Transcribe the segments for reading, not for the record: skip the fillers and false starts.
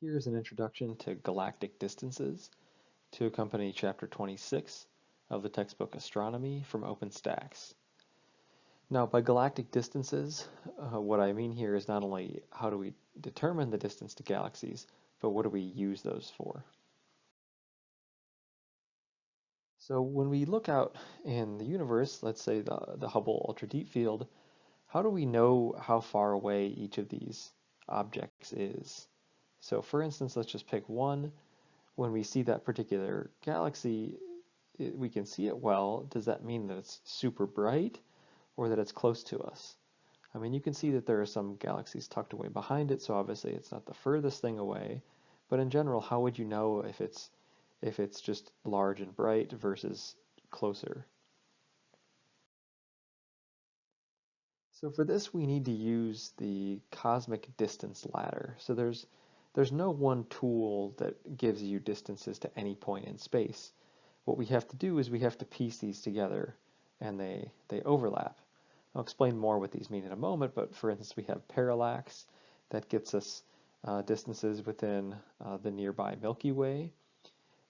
Here's an introduction to galactic distances to accompany Chapter 26 of the textbook Astronomy from Open Stax. Now, by galactic distances, what I mean here is not only how do we determine the distance to galaxies, but what do we use those for? So when we look out in the universe, let's say the Hubble Ultra Deep Field, how do we know how far away each of these objects is? So for instance, let's just pick one. When we see that particular galaxy, we can see it well. Does that mean that it's super bright or that it's close to us? I mean, you can see that there are some galaxies tucked away behind it, so obviously it's not the furthest thing away. But in general, how would you know if it's just large and bright versus closer? So for this, we need to use the cosmic distance ladder. So there's no one tool that gives you distances to any point in space. What we have to do is we have to piece these together, and they overlap. I'll explain more what these mean in a moment, but for instance, we have parallax that gets us distances within the nearby Milky Way.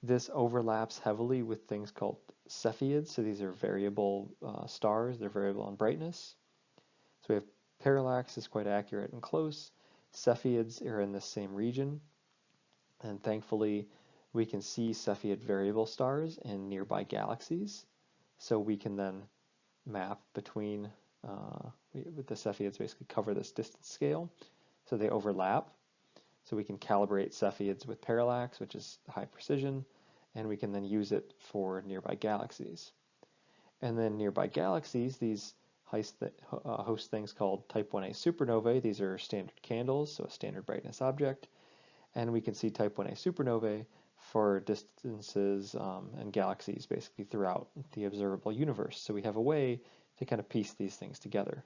This overlaps heavily with things called Cepheids, so these are variable stars, they're variable in brightness. So we have parallax is quite accurate and close. Cepheids are in the same region, and thankfully we can see Cepheid variable stars in nearby galaxies, so we can then map between the Cepheids basically cover this distance scale, so they overlap. So we can calibrate Cepheids with parallax, which is high precision, and we can then use it for nearby galaxies. And then nearby galaxies, these host things called type 1a supernovae. These are standard candles, so a standard brightness object. And we can see type 1a supernovae for distances and galaxies basically throughout the observable universe. So we have a way to kind of piece these things together.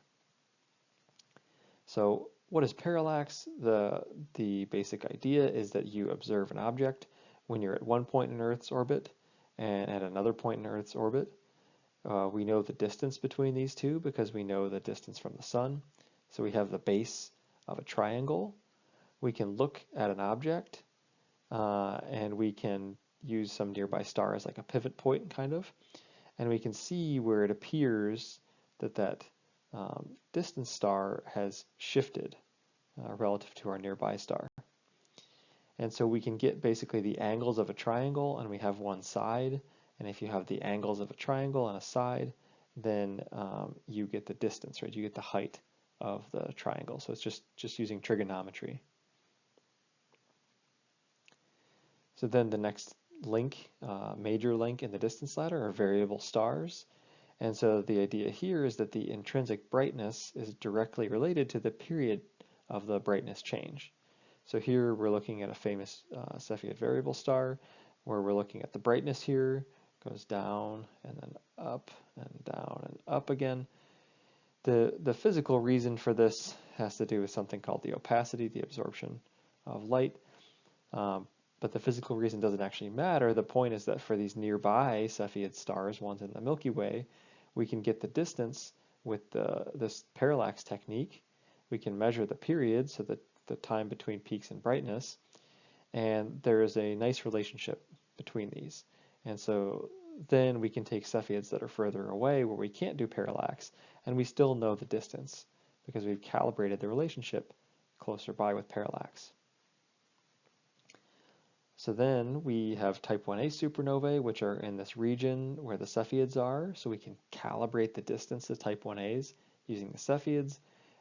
So what is parallax? The basic idea is that you observe an object when you're at one point in Earth's orbit and at another point in Earth's orbit. We know the distance between these two because we know the distance from the sun. So we have the base of a triangle. We can look at an object and we can use some nearby stars like a pivot point kind of, and we can see where it appears that distance star has shifted relative to our nearby star. And so we can get basically the angles of a triangle, and we have one side. And if you have the angles of a triangle on a side, then you get the distance, right? You get the height of the triangle. So it's just using trigonometry. So then the next link, major link in the distance ladder are variable stars. And so the idea here is that the intrinsic brightness is directly related to the period of the brightness change. So here we're looking at a famous Cepheid variable star, where we're looking at the brightness here, goes down and then up and down and up again. The physical reason for this has to do with something called the opacity, the absorption of light. But the physical reason doesn't actually matter. The point is that for these nearby Cepheid stars, ones in the Milky Way, we can get the distance with this parallax technique. We can measure the period, so that the time between peaks in brightness, and there is a nice relationship between these. And so then we can take Cepheids that are further away where we can't do parallax, and we still know the distance because we've calibrated the relationship closer by with parallax. So then we have type 1a supernovae, which are in this region where the Cepheids are, so we can calibrate the distance to type 1a's using the Cepheids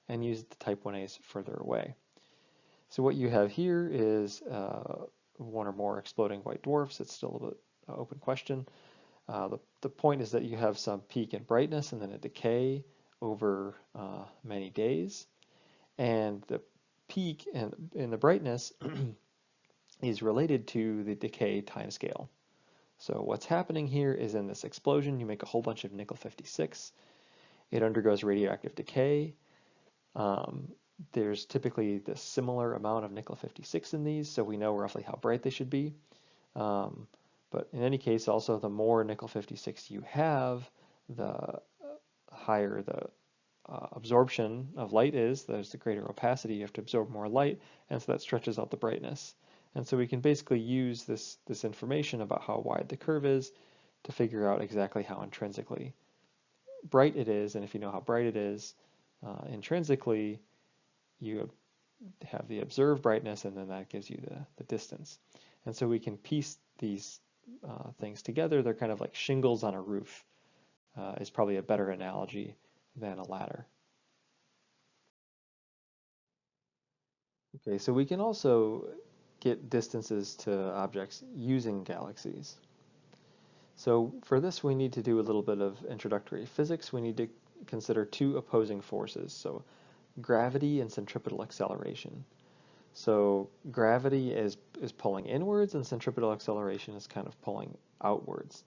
and use the type 1a's further away. So what you have here is one or more exploding white dwarfs. It's still a bit open question. The point is that you have some peak in brightness and then a decay over many days. And the peak in the brightness is related to the decay timescale. So what's happening here is in this explosion, you make a whole bunch of nickel-56. It undergoes radioactive decay. There's typically the similar amount of nickel-56 in these, so we know roughly how bright they should be. But in any case, also the more nickel-56 you have, the higher the absorption of light is. There's the greater opacity. You have to absorb more light, and so that stretches out the brightness. And so we can basically use this information about how wide the curve is to figure out exactly how intrinsically bright it is. And if you know how bright it is intrinsically, you have the observed brightness, and then that gives you the distance. And so we can piece these things together. They're kind of like shingles on a roof, is probably a better analogy than a ladder. Okay, so we can also get distances to objects using galaxies. So for this, we need to do a little bit of introductory physics. We need to consider two opposing forces, so gravity and centripetal acceleration. So gravity is pulling inwards, and centripetal acceleration is kind of pulling outwards.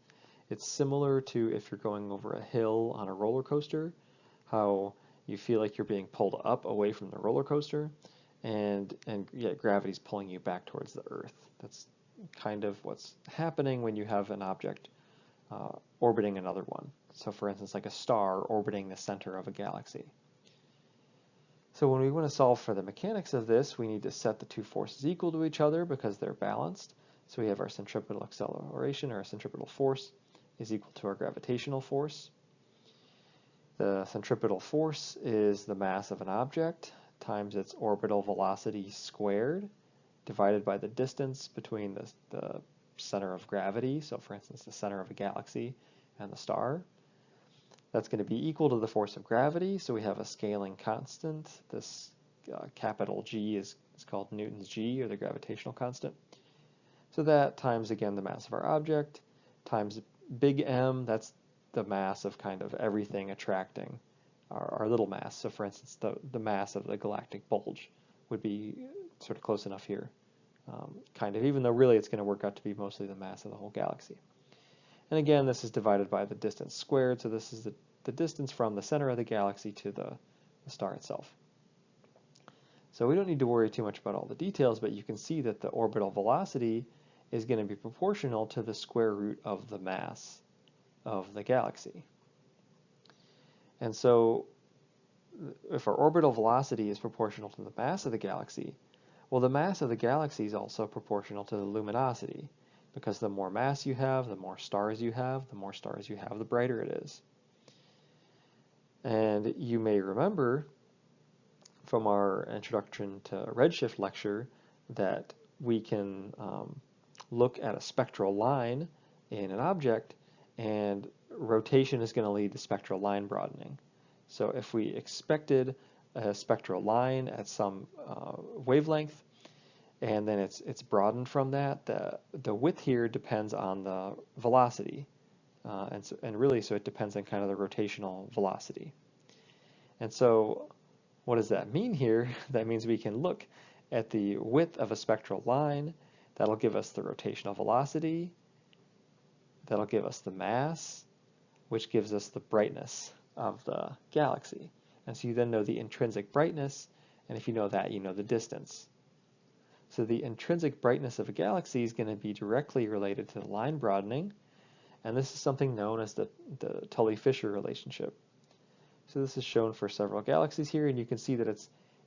It's similar to if you're going over a hill on a roller coaster, how you feel like you're being pulled up away from the roller coaster, and yet gravity's pulling you back towards the Earth. That's kind of what's happening when you have an object orbiting another one. So for instance, like a star orbiting the center of a galaxy. So when we want to solve for the mechanics of this, we need to set the two forces equal to each other because they're balanced. So we have our centripetal acceleration, or our centripetal force, is equal to our gravitational force. The centripetal force is the mass of an object times its orbital velocity squared, divided by the distance between the center of gravity, so for instance the center of a galaxy and the star. That's going to be equal to the force of gravity, so we have a scaling constant. This capital G is called Newton's G, or the gravitational constant. So that times, again, the mass of our object, times big M, that's the mass of kind of everything attracting our little mass. So for instance, the mass of the galactic bulge would be sort of close enough here, kind of, even though really it's going to work out to be mostly the mass of the whole galaxy. And again, this is divided by the distance squared, so this is the distance from the center of the galaxy to the star itself. So we don't need to worry too much about all the details, but you can see that the orbital velocity is going to be proportional to the square root of the mass of the galaxy. And so if our orbital velocity is proportional to the mass of the galaxy, well, the mass of the galaxy is also proportional to the luminosity, because the more mass you have, the more stars you have, the brighter it is. And you may remember from our introduction to redshift lecture that we can look at a spectral line in an object, and rotation is going to lead to spectral line broadening. So if we expected a spectral line at some wavelength, and then it's broadened from that, the width here depends on the velocity, and really so it depends on kind of the rotational velocity. And so what does that mean here? That means we can look at the width of a spectral line. That'll give us the rotational velocity. That'll give us the mass, which gives us the brightness of the galaxy. And so you then know the intrinsic brightness, and if you know that, you know the distance. So the intrinsic brightness of a galaxy is going to be directly related to the line broadening, and this is something known as the Tully-Fisher relationship. So this is shown for several galaxies here, and you can see that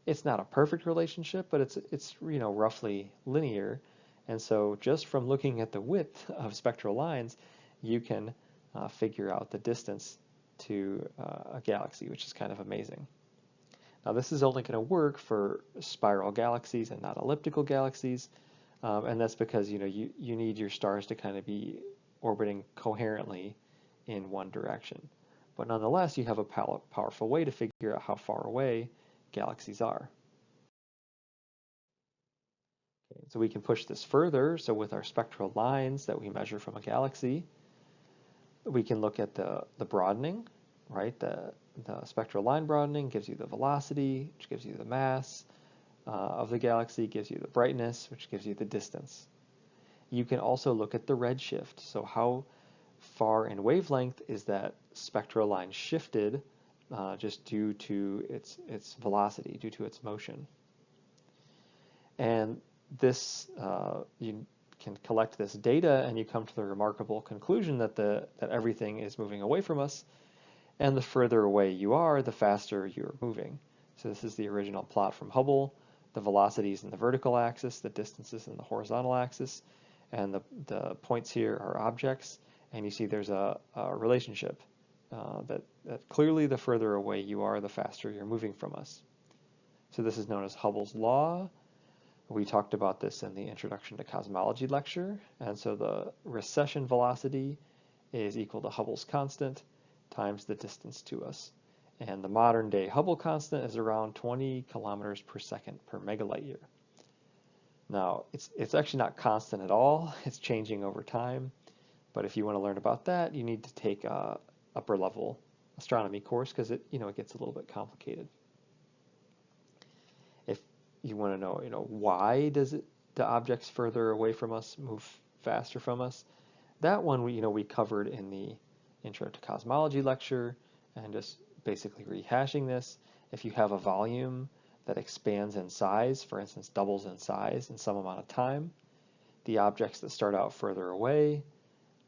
it's not a perfect relationship, but it's roughly linear. And so just from looking at the width of spectral lines, you can figure out the distance to a galaxy, which is kind of amazing. Now this is only going to work for spiral galaxies and not elliptical galaxies, and that's because you need your stars to kind of be orbiting coherently in one direction. But nonetheless, you have a powerful way to figure out how far away galaxies are. Okay, so we can push this further. So with our spectral lines that we measure from a galaxy, we can look at the broadening, right? The spectral line broadening gives you the velocity, which gives you the mass of the galaxy, gives you the brightness, which gives you the distance. You can also look at the redshift. So how far in wavelength is that spectral line shifted just due to its velocity, due to its motion. And this, you can collect this data and you come to the remarkable conclusion that everything is moving away from us, and the further away you are, the faster you're moving. So this is the original plot from Hubble. the velocities in the vertical axis, the distances in the horizontal axis, and the points here are objects, and you see there's a relationship that clearly the further away you are, the faster you're moving from us. So this is known as Hubble's Law. We talked about this in the Introduction to Cosmology lecture, and so the recession velocity is equal to Hubble's constant times the distance to us. And the modern day Hubble constant is around 20 kilometers per second per megalight year. Now, it's actually not constant at all. It's changing over time. But if you want to learn about that, you need to take a upper level astronomy course because it gets a little bit complicated. If you want to know, why do objects further away from us move faster from us? That one we covered in the Intro to Cosmology lecture, and just basically rehashing this. If you have a volume that expands in size, for instance, doubles in size in some amount of time, the objects that start out further away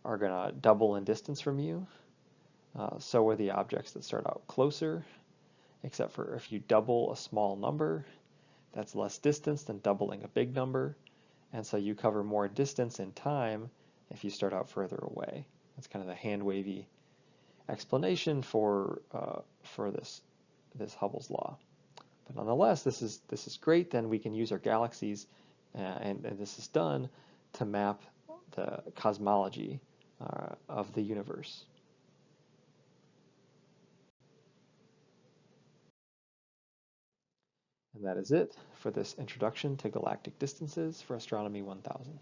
are going to double in distance from you. So are the objects that start out closer, except for if you double a small number, that's less distance than doubling a big number. And so you cover more distance in time if you start out further away. That's kind of the hand-wavy explanation for this Hubble's law. But nonetheless, this is great. Then we can use our galaxies, and this is done to map the cosmology of the universe. And that is it for this introduction to galactic distances for Astronomy 1000.